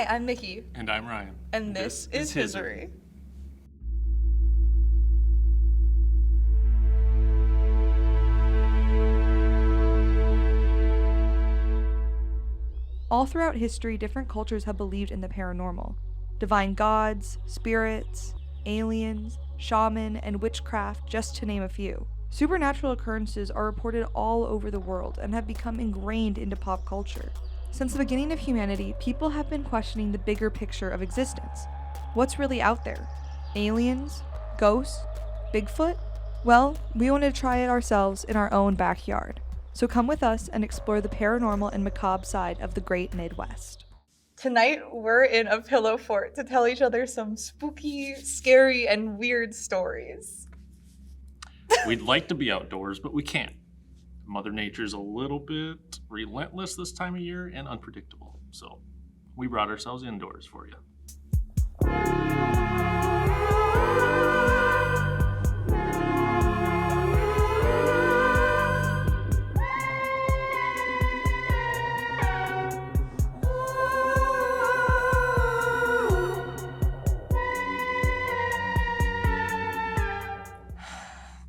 Hi, I'm Mickey. And I'm Ryan. And this is Hiseerie. All throughout history, different cultures have believed in the paranormal. Divine gods, spirits, aliens, shaman, and witchcraft, just to name a few. Supernatural occurrences are reported all over the world and have become ingrained into pop culture. Since the beginning of humanity, people have been questioning the bigger picture of existence. What's really out there? Aliens? Ghosts? Bigfoot? Well, we wanted to try it ourselves in our own backyard. So come with us and explore the paranormal and macabre side of the great Midwest. Tonight, we're in a pillow fort to tell each other some spooky, scary, and weird stories. We'd like to be outdoors, but we can't. Mother Nature's a little bit relentless this time of year and unpredictable. So we brought ourselves indoors for you.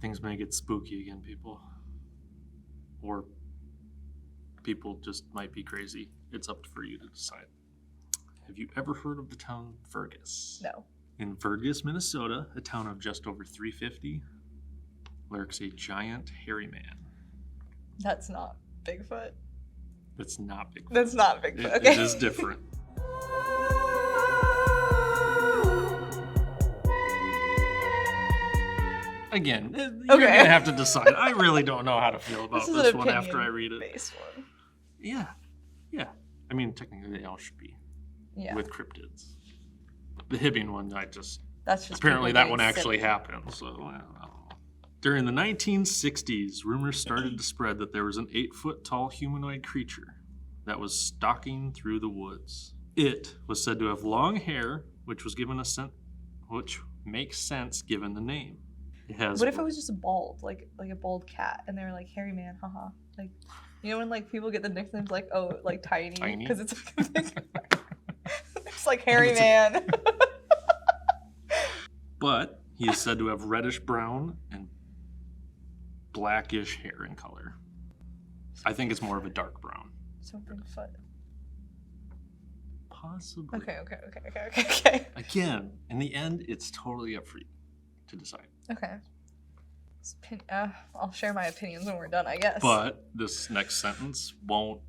Things may get spooky again, people. Or people just might be crazy. It's up for you to decide. Have you ever heard of the town Fergus? No. In Fergus, Minnesota, a town of just over 350, lurks a giant hairy man. That's not Bigfoot. That's not Bigfoot. That's not Bigfoot, okay. It is different. Again, you're going to have to decide. I really don't know how to feel about this one after I read it. Based one. Yeah. I mean, technically they all should be. Yeah. With cryptids. The Hibbing one, That's just apparently that one actually happened, so I don't know. During the 1960s, rumors started to spread that there was an 8-foot tall humanoid creature that was stalking through the woods. It was said to have long hair, which makes sense given the name. What if it was just a bald, like a bald cat, and they were like, hairy man, haha. Like, you know when like people get the nicknames like, oh, like tiny? Because it's it's like hairy man. But he is said to have reddish brown and blackish hair in color. I think it's more of a dark brown. So Bigfoot. Possibly. Okay. Again, in the end, it's totally up for you to decide. Okay. I'll share my opinions when we're done, I guess. But this next sentence won't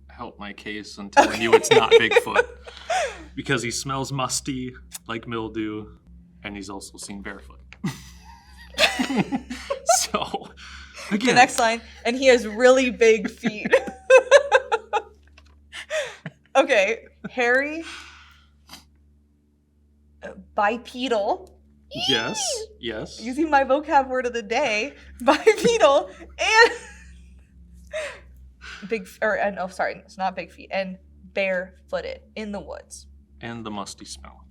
help my case in telling you it's not Bigfoot. Because he smells musty, like mildew, and he's also seen barefoot. So, again. The next line, and he has really big feet. Okay, hairy, bipedal. Yes. Using my vocab word of the day, bipedal, and it's not big feet, and barefooted in the woods. And the musty smell.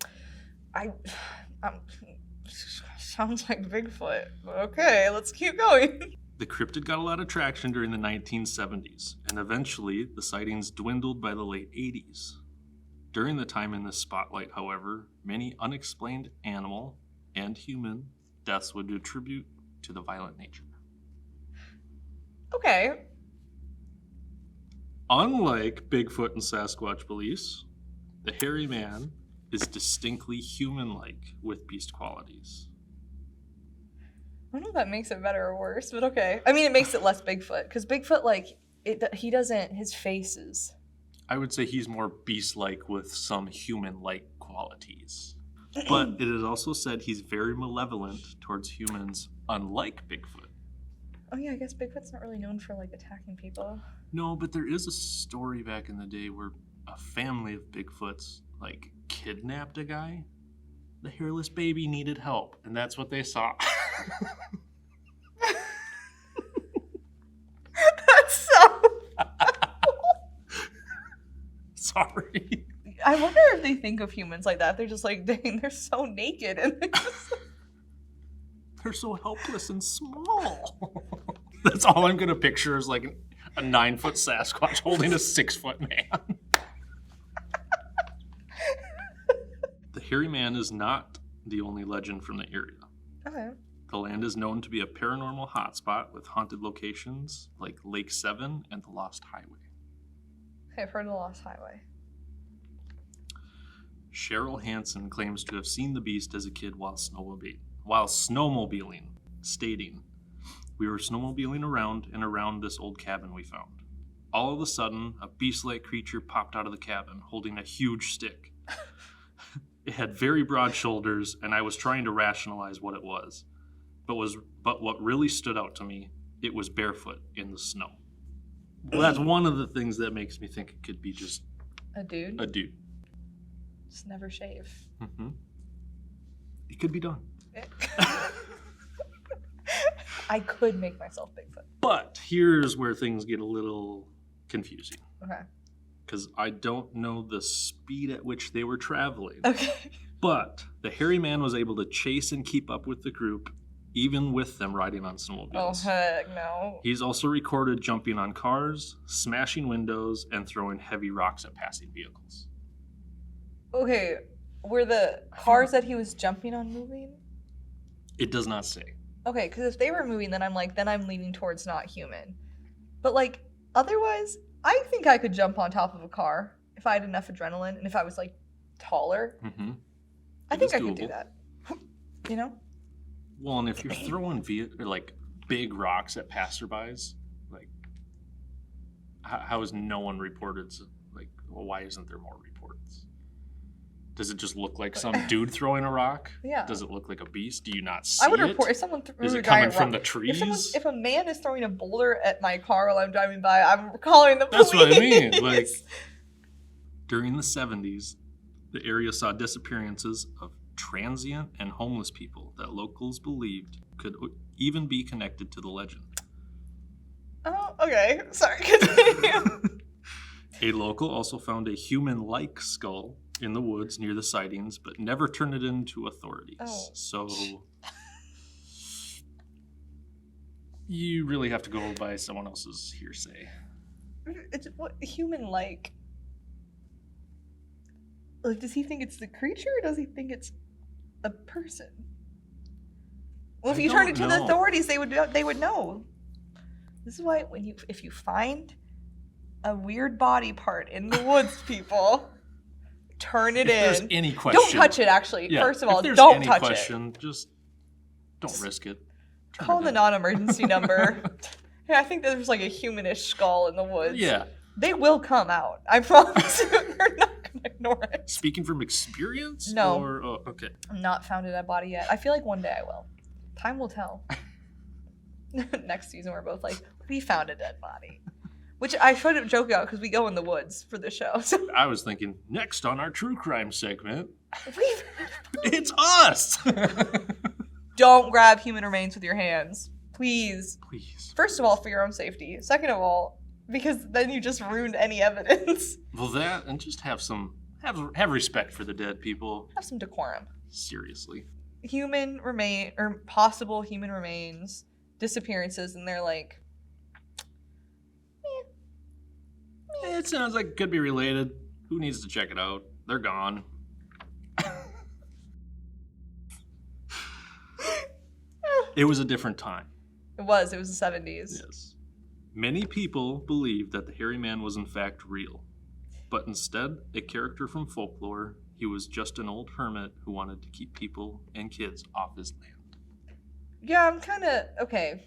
Sounds like Bigfoot. But okay, let's keep going. The cryptid got a lot of traction during the 1970s, and eventually the sightings dwindled by the late 80s. During the time in the spotlight, however, many unexplained animal and human deaths would attribute to the violent nature. Okay. Unlike Bigfoot and Sasquatch beliefs, the hairy man is distinctly human-like with beast qualities. I don't know if that makes it better or worse, but okay. I mean, it makes it less Bigfoot, because Bigfoot, his face is... I would say he's more beast-like with some human-like qualities. But it is also said he's very malevolent towards humans, unlike Bigfoot. Oh yeah, I guess Bigfoot's not really known for, attacking people. No, but there is a story back in the day where a family of Bigfoots, kidnapped a guy. The hairless baby needed help, and that's what they saw. That's so... Sorry. I wonder if they think of humans like that. They're just like, dang, they're so naked. And they're so helpless and small. That's all I'm going to picture is a 9-foot Sasquatch holding a 6-foot man. hairy man is not the only legend from the area. Okay. The land is known to be a paranormal hotspot with haunted locations like Lake 7 and the Lost Highway. Okay, I've heard of the Lost Highway. Cheryl Hansen claims to have seen the beast as a kid while snowmobiling, stating, "We were snowmobiling around and around this old cabin we found. All of a sudden, a beast-like creature popped out of the cabin holding a huge stick. It had very broad shoulders, and I was trying to rationalize what it was. But what really stood out to me, it was barefoot in the snow." Well, that's one of the things that makes me think it could be just a dude. Just never shave. Mm-hmm. It could be done. I could make myself Bigfoot. But here's where things get a little confusing. Okay. Because I don't know the speed at which they were traveling. Okay. But the hairy man was able to chase and keep up with the group, even with them riding on snowmobiles. Oh, heck no. He's also recorded jumping on cars, smashing windows, and throwing heavy rocks at passing vehicles. Okay, were the cars that he was jumping on moving? It does not say. Okay, because if they were moving, then I'm leaning towards not human. But like, otherwise, I think I could jump on top of a car if I had enough adrenaline and if I was like taller. Mm-hmm. I think I could do that. You know? Well, and if you're throwing like big rocks at passerbys, like how has no one reported? Like, well, why isn't there more reports? Does it just look like some dude throwing a rock? Yeah. Does it look like a beast? Do you not see I would it? report if someone threw Is a it coming giant from rock. the trees? If a man is throwing a boulder at my car while I'm driving by, I'm calling the police. That's what I mean. Like, during the 70s, the area saw disappearances of transient and homeless people that locals believed could even be connected to the legend. Oh, okay. Sorry, continue. A local also found a human-like skull in the woods near the sightings, but never turned it into authorities. Oh. So you really have to go by someone else's hearsay. It's what human-like. Like, does he think it's the creature, or does he think it's a person? Well, if you turn it to the authorities, they would know. This is why if you find a weird body part in the woods, people, turn it in. If there's any question, don't touch it. Actually, yeah, first of all, if don't any touch question, just don't risk it. Call the non-emergency number. Yeah, I think there's like a humanish skull in the woods. Yeah, they will come out. I promise. You're not gonna ignore it. Speaking from experience? No. Okay. I'm not found a dead body yet. I feel like one day I will. Time will tell. Next season, we're both like, we found a dead body. Which I should have joked about because we go in the woods for the show. So. I was thinking, next on our true crime segment, it's us! Don't grab human remains with your hands. Please. Please. First of all, for your own safety. Second of all, because then you just ruined any evidence. Well, that, and just have respect for the dead people. Have some decorum. Seriously. Possible human remains, disappearances, and they're like, it sounds like it could be related. Who needs to check it out? They're gone. It was a different time. It was the 70s. Yes. Many people believe that the hairy man was in fact real, but instead a character from folklore. He was just an old hermit who wanted to keep people and kids off his land. Yeah, I'm kind of okay.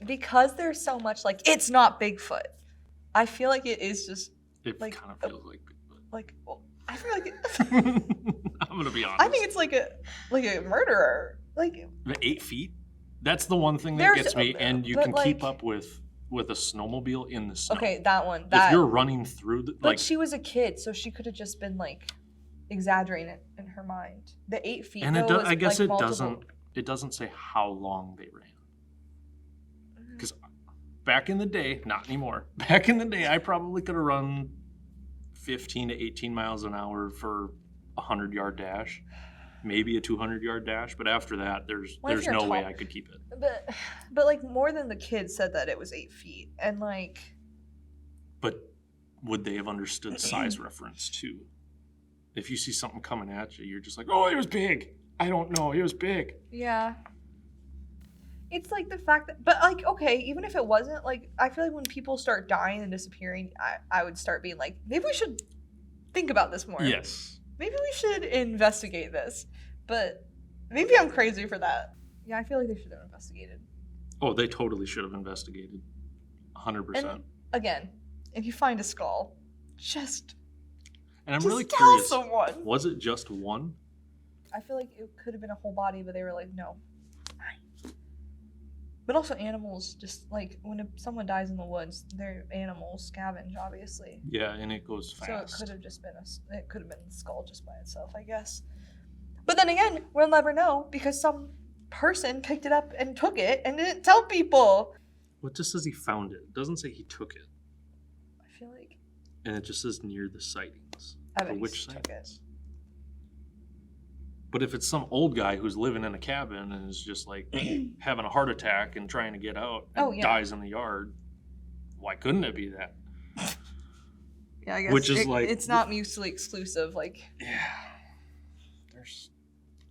Because there's so much like, it's not Bigfoot. I feel like it is just It like, kind of feels like Bigfoot. Like, well, I feel like I'm gonna be honest. I think it's like a murderer. Like 8 feet. That's the one thing that gets me. And you can keep up with a snowmobile in the snow. Okay, that one. If you're running through but she was a kid, so she could have just been like exaggerating it in her mind. The 8 feet. And I guess like it multiple... doesn't say how long they ran. Because back in the day, not anymore. Back in the day, I probably could have run 15 to 18 miles an hour for a 100-yard dash, maybe a 200-yard dash. But after that, there's no way I could keep it. But like more than the kids said that it was 8 feet, and like. But would they have understood size reference too? If you see something coming at you, you're just like, oh, it was big. I don't know. It was big. Yeah. It's like the fact that, but like, okay, even if it wasn't, like, I feel like when people start dying and disappearing, I would start being like, maybe we should think about this more. Yes. Maybe we should investigate this. But maybe I'm crazy for that. Yeah, I feel like they should have investigated. Oh, they totally should have investigated. 100%. And again, if you find a skull, just And I'm just really tell curious. someone. Was it just one? I feel like it could have been a whole body, but they were like, no. But also animals, just like when someone dies in the woods, their animals scavenge, obviously. Yeah, and it goes fast. So it could have just been it could have been the skull just by itself, I guess. But then again, we'll never know because some person picked it up and took it and didn't tell people. Well, it just says he found it. It doesn't say he took it. I feel like. And it just says near the sightings. I bet For he which took it. sightings? But if it's some old guy who's living in a cabin and is just like having a heart attack and trying to get out and dies in the yard, why couldn't it be that? Yeah, I guess. Which is like it's not mutually exclusive. Like. Yeah.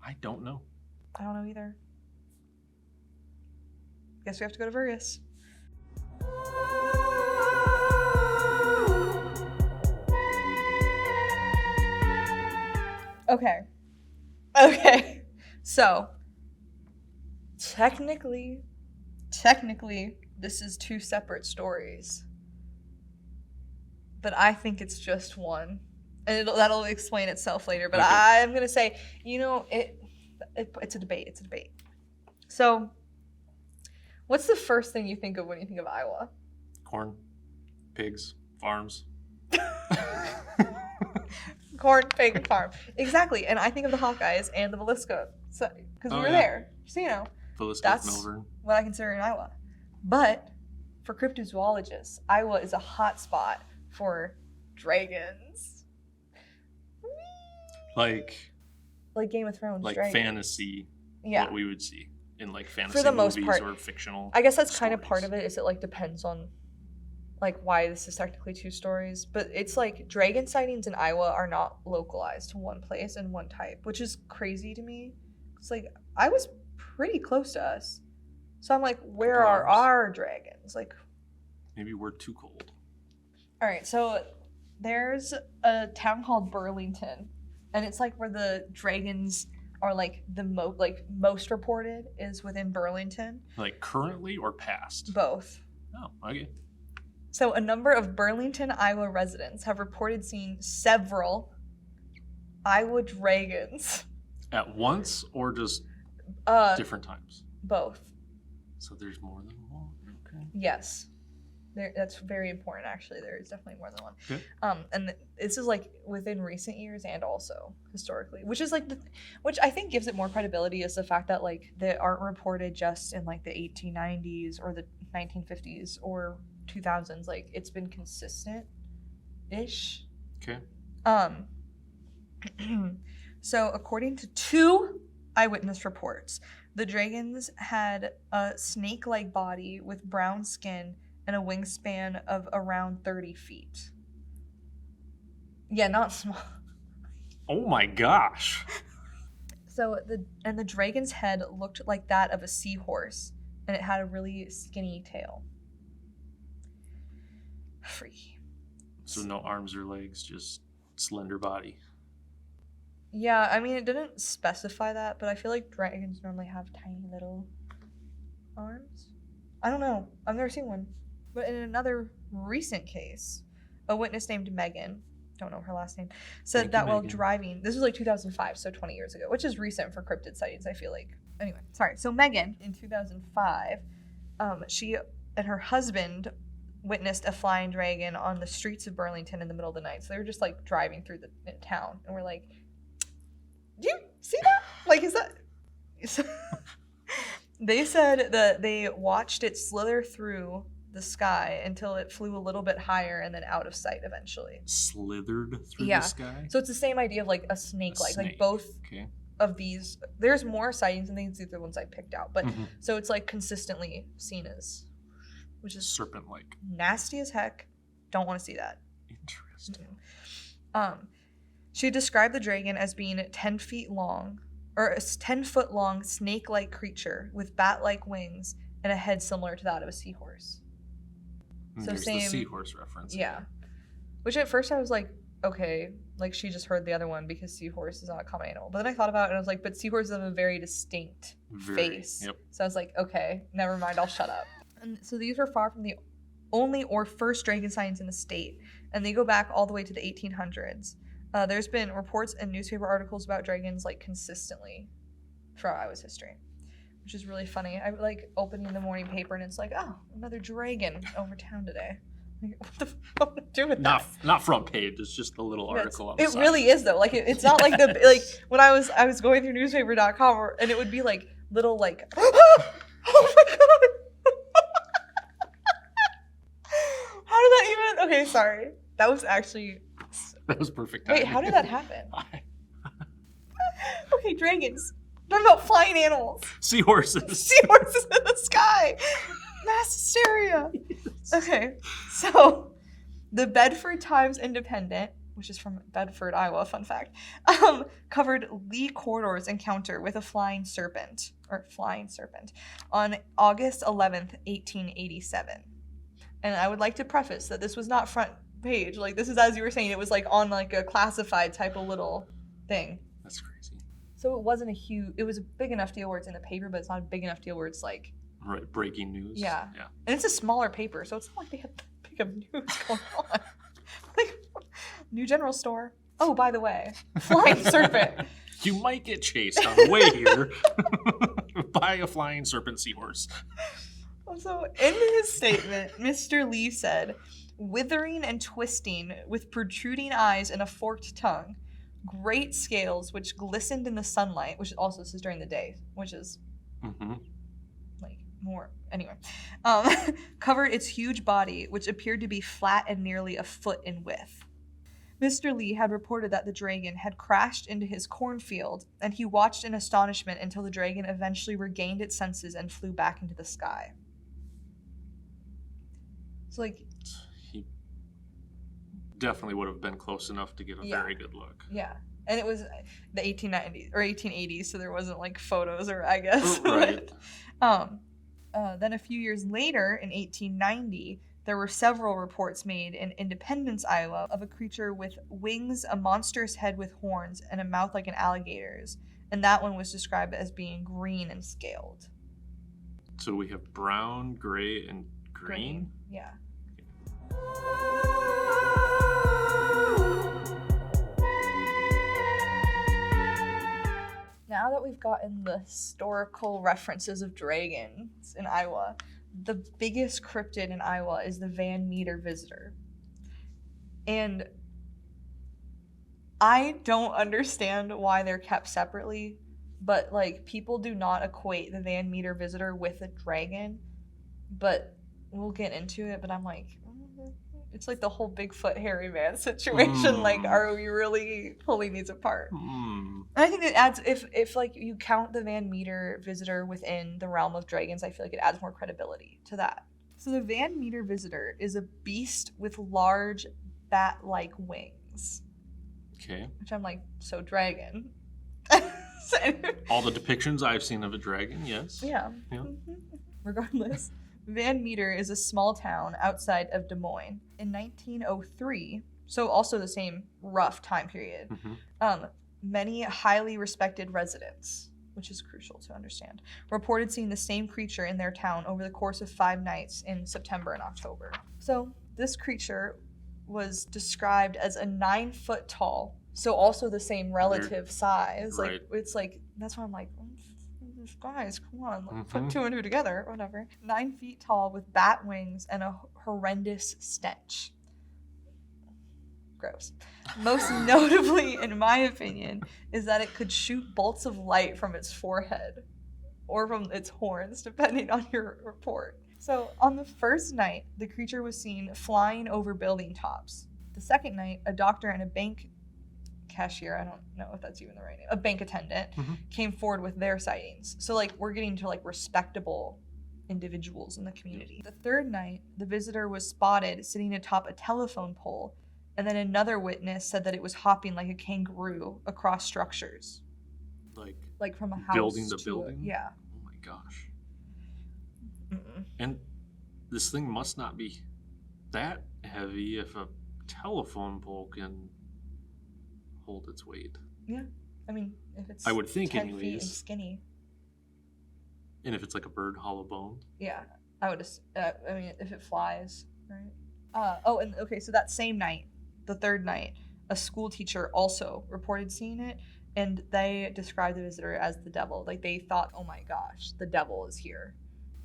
I don't know. I don't know either. Guess we have to go to Vegas. Okay. So, technically, this is two separate stories. But I think it's just one. And that'll explain itself later. But okay. I'm going to say, it's a debate. It's a debate. So, what's the first thing you think of when you think of Iowa? Corn, pigs, farms. Corn, pig, farm. Exactly. And I think of the Hawkeyes and the Villisca. Because we were there. So, Villisca, that's Melbourne. what I consider in Iowa. But for cryptozoologists, Iowa is a hot spot for dragons. Like Game of Thrones, like dragons. Fantasy, what we would see in like fantasy for the movies most part, or fictional. I guess that's stories. kind of part of it. Is it like depends on like why this is technically two stories, but it's like dragon sightings in Iowa are not localized to one place and one type, which is crazy to me. It's like Iowa's pretty close to us, so I'm like, where are our dragons? Like, maybe we're too cold. All right, so there's a town called Burlington, and it's like where the dragons are like the most reported is within Burlington. Like currently or past? Both. Oh, okay. So a number of Burlington, Iowa residents have reported seeing several Iowa dragons. At once or just different times? Both. So there's more than one? Okay. Yes. That's very important, actually. There is definitely more than one. Okay. And this is like within recent years and also historically, which is like, which I think gives it more credibility is the fact that like they aren't reported just in like the 1890s or the 1950s or 2000s. Like it's been consistent-ish. Okay. So according to 2 eyewitness reports, the dragons had a snake-like body with brown skin and a wingspan of around 30 feet. Yeah, not small. Oh my gosh. So the dragon's head looked like that of a seahorse, and it had a really skinny tail. Freaky. So no arms or legs, just slender body. Yeah, I mean, it didn't specify that, but I feel like dragons normally have tiny little arms. I don't know. I've never seen one. But in another recent case, a witness named Megan, don't know her last name, said that while driving, this was like 2005, so 20 years ago, which is recent for cryptid sightings, I feel like. Anyway, sorry. So Megan, in 2005, she and her husband witnessed a flying dragon on the streets of Burlington in the middle of the night. So they were just like driving through the town, and we're like, do you see that? Like, is that... They said that they watched it slither through the sky until it flew a little bit higher and then out of sight eventually. Slithered through the sky? So it's the same idea of like a snake. Like both of these. There's more sightings and these are the ones I picked out. But so it's like consistently seen as, which is serpent-like. Nasty as heck. Don't want to see that. Interesting. She described the dragon as being 10 feet long, or a 10-foot long snake-like creature with bat-like wings and a head similar to that of a seahorse. And So there's same, the seahorse reference. yeah. Which at first I was like, okay, like she just heard the other one because seahorse is not a common animal. But then I thought about it and I was like, but seahorses have a very distinct face. Yep. So I was like, okay, never mind, I'll shut up. And so these were far from the only or first dragon sightings in the state, and they go back all the way to the 1800s. There's been reports and newspaper articles about dragons like consistently throughout Iowa's history, which is really funny. I like opening the morning paper and it's like, oh, another dragon over town today. Like, what the fuck am I doing with that? Not front page. It's just a little article on the side. It really is though. Like it's not like the like when I was going through newspaper.com and it would be like little like oh my god. How did that even? Okay, sorry. That was actually. That was perfect. Wait, how did that happen? Okay, dragons. What about flying animals? Seahorses. Seahorses in the sky. Mass hysteria. Yes. Okay, so the Bedford Times Independent, which is from Bedford, Iowa, fun fact, covered Lee Corridor's encounter with a flying serpent on August 11th, 1887. And I would like to preface that this was not front page. Like, this is, as you were saying, it was like on like a classified type of little thing. That's crazy. So it wasn't a huge, it was a big enough deal where it's in the paper, but it's not a big enough deal where it's like. Right, breaking news. Yeah. And it's a smaller paper, so it's not like they had that big of news going on. Like, new general store. Oh, by the way, flying serpent. You might get chased on the way here by a flying serpent seahorse. So, in his statement, Mr. Lee said, withering and twisting, with protruding eyes and a forked tongue, great scales which glistened in the sunlight, which also says during the day, which is like more, anyway, covered its huge body, which appeared to be flat and nearly a foot in width. Mr. Lee had reported that the dragon had crashed into his cornfield, and he watched in astonishment until the dragon eventually regained its senses and flew back into the sky. So, like, he definitely would have been close enough to get a very good look. Yeah. And it was the 1890s or 1880s, so there wasn't like photos or I guess. Right. Then a few years later in 1890, there were several reports made in Independence, Iowa, of a creature with wings, a monstrous head with horns, and a mouth like an alligator's. And that one was described as being green and scaled. So we have brown, gray, and green? Yeah. Now that we've gotten the historical references of dragons in Iowa, the biggest cryptid in Iowa is the Van Meter visitor. And I don't understand why they're kept separately, but like people do not equate the Van Meter visitor with a dragon, but we'll get into it. But I'm like, it's like the whole Bigfoot hairy man situation. Like, are we really pulling these apart? And I think it adds, if like you count the Van Meter visitor within the realm of dragons, I feel like it adds more credibility to that. So the Van Meter visitor is a beast with large bat-like wings. Okay. Which I'm like, so dragon. All the depictions I've seen of a dragon, yes. Yeah. Regardless. Van Meter is a small town outside of Des Moines. In 1903, so also the same rough time period, many highly respected residents, which is crucial to understand, reported seeing the same creature in their town over the course of 5 nights in September and October. So this creature was described as a 9 foot tall, so also the same relative size. Right. Like it's like, that's why I'm like, guys, come on, like, put 2 and 2 together, whatever. 9 feet tall with bat wings and a horrendous stench. Gross. Most notably, in my opinion, is that it could shoot bolts of light from its forehead or from its horns, depending on your report. So on the first night, the creature was seen flying over building tops. The second night, a doctor and a bank cashier, I don't know if that's even the right name, a bank attendant, came forward with their sightings. So like we're getting to like respectable individuals in the community. The third night, the visitor was spotted sitting atop a telephone pole And then another witness said that it was hopping like a kangaroo across structures. Like from a house building to to building? Yeah. Oh my gosh. Mm-mm. And this thing must not be that heavy if a telephone pole can hold its weight. Yeah. I mean, if it's I would think 10 feet and anyways. skinny. And if it's like a bird hollow bone. Yeah. I would I mean, if it flies, right? So that same night, the third night, a school teacher also reported seeing it, and they described the visitor as the devil. Like, they thought, oh my gosh, the devil is here.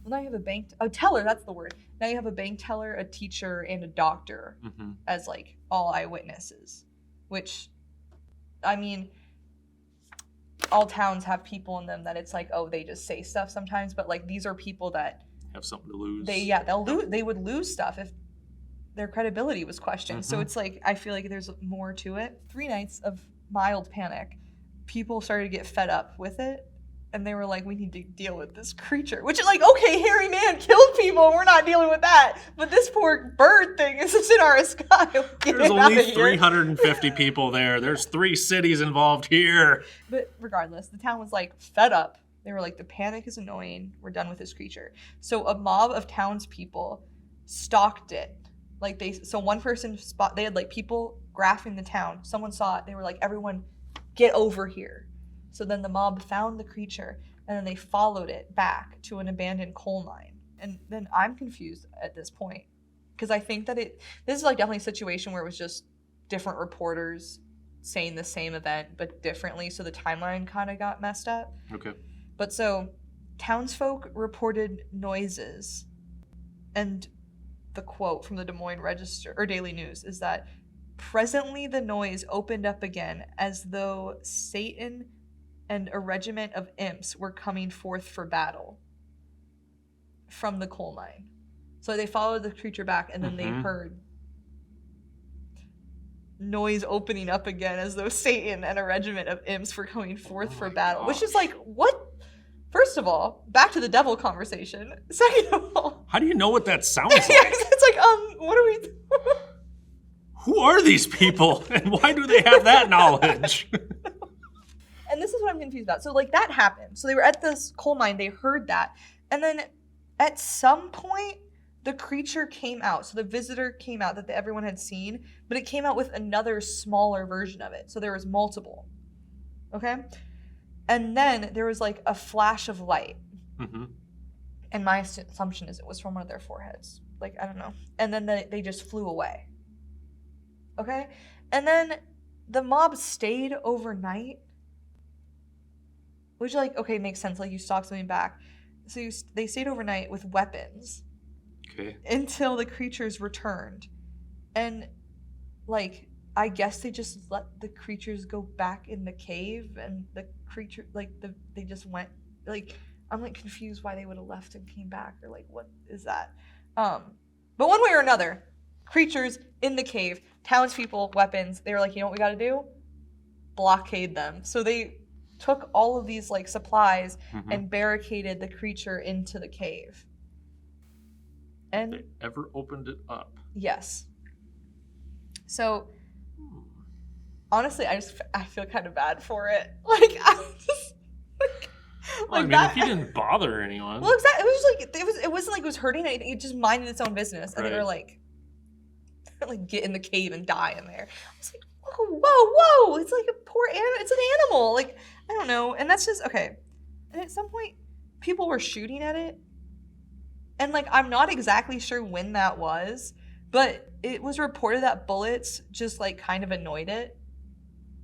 Well, now you have a teller, that's the word. Now you have a bank teller, a teacher, and a doctor as, like, all eyewitnesses. Which, I mean, all towns have people in them that it's like, oh, they just say stuff sometimes, but, like, these are people that have something to lose. They would lose stuff if their credibility was questioned. So it's like, I feel like there's more to it. 3 nights of mild panic. People started to get fed up with it, and they were like, we need to deal with this creature. Which is like, okay, hairy man killed people, and we're not dealing with that. But this poor bird thing is just in our sky. There's only 350 people there. There's 3 cities involved here. But regardless, the town was like fed up. They were like, the panic is annoying. We're done with this creature. So a mob of townspeople stalked it. Like, one person they had like people graphing the town. Someone saw it. They were like, everyone get over here. So then the mob found the creature, and then they followed it back to an abandoned coal mine. And then I'm confused at this point, because I think that this is like definitely a situation where it was just different reporters saying the same event but differently, so the timeline kind of got messed up. Okay. But so townsfolk reported noises, and the quote from the Des Moines Register or Daily News is that presently the noise opened up again as though Satan and a regiment of imps were coming forth for battle from the coal mine. So they followed the creature back, and then they heard noise opening up again as though Satan and a regiment of imps were coming forth for battle. Which is like, what? First of all, back to the devil conversation. Second of all, how do you know what that sounds like? It's like, what are we Who are these people, and why do they have that knowledge? And this is what I'm confused about. So, like, that happened. So they were at this coal mine. They heard that. And then at some point, the creature came out. So the visitor came out that everyone had seen, but it came out with another smaller version of it. So there was multiple. Okay? And then there was, like, a flash of light. And my assumption is it was from one of their foreheads. Like, I don't know. And then they just flew away. Okay? And then the mob stayed overnight. Which, like, okay, makes sense. Like, you stalk something back. So they stayed overnight with weapons. Okay. Until the creatures returned. And, like, I guess they just let the creatures go back in the cave. And the creature, like, they just went. Like, I'm, like, confused why they would have left and came back. Or, like, what is that? But one way or another, creatures in the cave, townspeople, weapons. They were like, you know what we got to do? Blockade them. So they took all of these, like, supplies and barricaded the creature into the cave. And they ever opened it up? Yes. So honestly, I feel kind of bad for it. Like, I just well, I mean, if you didn't bother anyone. Well, exactly. It was just like it wasn't like it was hurting anything. It just minded its own business, and they were like get in the cave and die in there. I was like, whoa! It's like a poor animal. It's an animal. Like, I don't know. And that's just okay. And at some point, people were shooting at it, and like I'm not exactly sure when that was, but it was reported that bullets just like kind of annoyed it.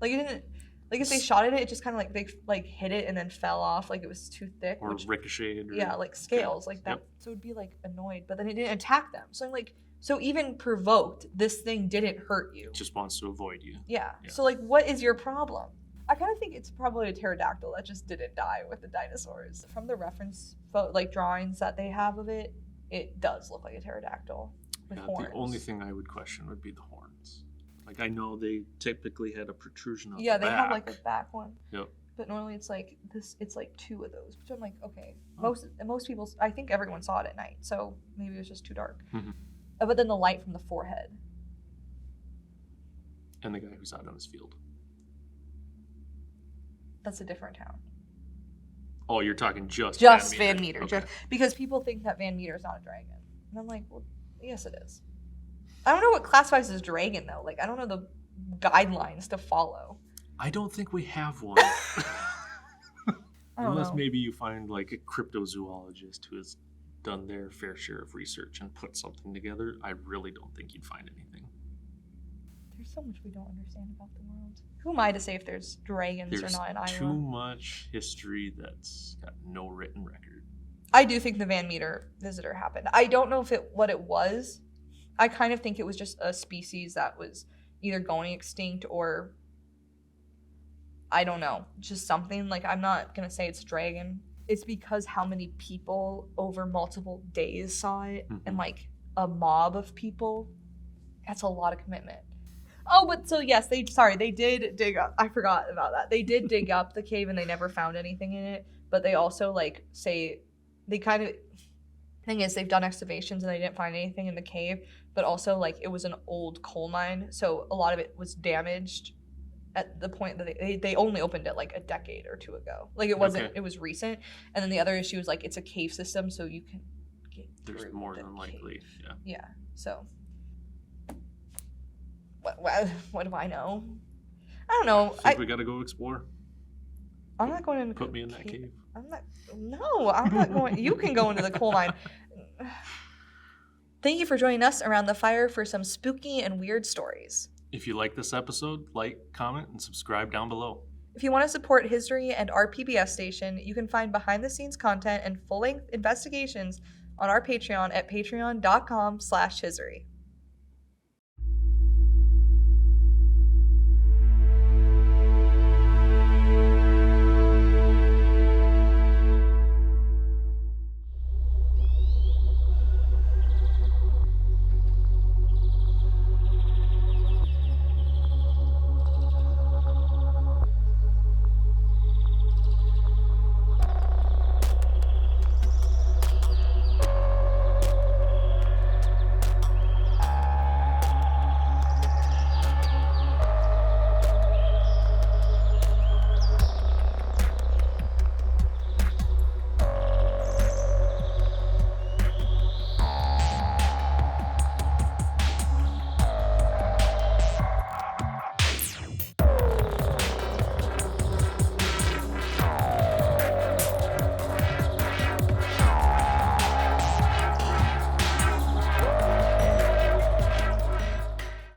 Like it didn't. Like if they shot at it, it just kind of like they like hit it and then fell off, like it was too thick. Or ricocheted. Or, yeah, like scales, like that. Yep. So it would be like annoyed, but then it didn't attack them. So I'm like, so even provoked, this thing didn't hurt you. It just wants to avoid you. Yeah. So like, what is your problem? I kind of think it's probably a pterodactyl that just didn't die with the dinosaurs. From the reference like drawings that they have of it, it does look like a pterodactyl with horns. The only thing I would question would be the horns. Like, I know they typically had a protrusion on the back. Yeah, they have, like, a back one. Yep. But normally it's, like, it's, like, 2 of those. Which I'm like, okay. Most people, I think everyone saw it at night. So maybe it was just too dark. But then the light from the forehead. And the guy who's out on his field. That's a different town. Oh, you're talking just Van Meter. Okay. Because people think that Van Meter's not a dragon. And I'm like, well, yes, it is. I don't know what classifies as dragon, though. Like, I don't know the guidelines to follow. I don't think we have one. Unless maybe you find like a cryptozoologist who has done their fair share of research and put something together. I really don't think you'd find anything. There's so much we don't understand about the world. Who am I to say if there's dragons or not in Iowa? There's too much history that's got no written record. I do think the Van Meter visitor happened. I don't know what it was. I kind of think it was just a species that was either going extinct or I don't know, just something. Like, I'm not going to say it's a dragon. It's because how many people over multiple days saw it and like a mob of people. That's a lot of commitment. Oh, but so yes, they did dig up. I forgot about that. They did dig up the cave and they never found anything in it. But they also like say they kind of thing is they've done excavations and they didn't find anything in the cave. But also like it was an old coal mine, so a lot of it was damaged at the point that they only opened it like a decade or two ago. Like it wasn't. It was recent. And then the other issue is like it's a cave system, so you can get There's through more the than likely. cave. Yeah. Yeah. So. What do I know? I don't know. I think we gotta go explore. I'm not going to put me in that cave. I'm not going. You can go into the coal mine. Thank you for joining us around the fire for some spooky and weird stories. If you like this episode, like, comment, and subscribe down below. If you want to support Hiseerie and our PBS station, you can find behind-the-scenes content and full-length investigations on our Patreon at patreon.com/Hiseerie.